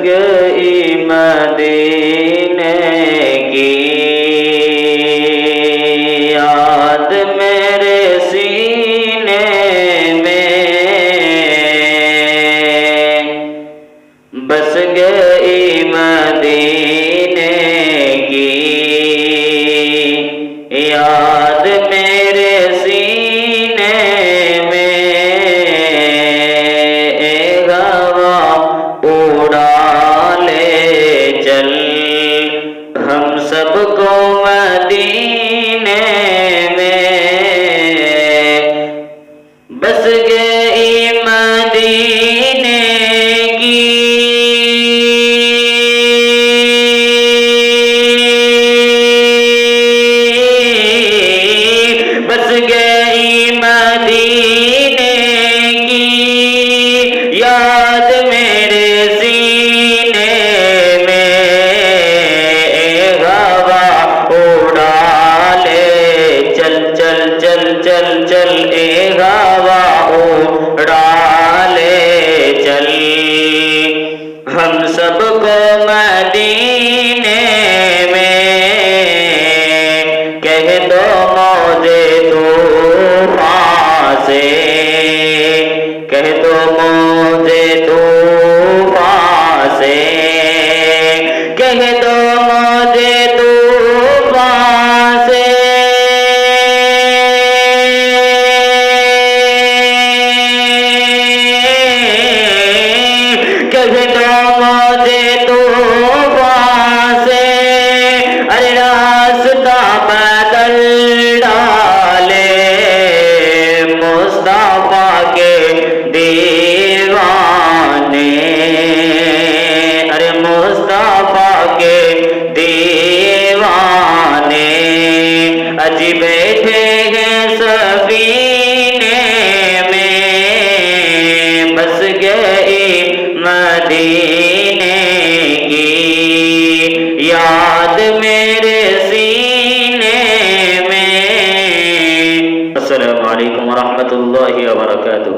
گئی مدینے کی یاد میرے سینے میں، بس گئی مدینے کی یاد میرے سینے میں، اے ہوا اڑا لے چل ہم سب کو مدینے میں، بس گئی مدینے کی بس گئی مدینے کی یاد میرے سینے میں، اے ہوا اڑا لے چل چل چل چل چل، اے ہوا اڑا لے چل ہم سب کو مدینے میں، کہہ دو موجے طوفان سے، کہہ دو موجے طوفان سے، کہہ دو موجے طوفان سے، کہہ دو موجے طوفان سے، ارے راستہ بدل ڈالے مصطفیٰ کے دیوانے، ارے مصطفیٰ کے دیوانے، اجی بیٹھے ہیں سفینے میں، بس گئی مدینے کی یاد میرے سینے میں۔ السلام علیکم ورحمۃ اللہ وبرکاتہ۔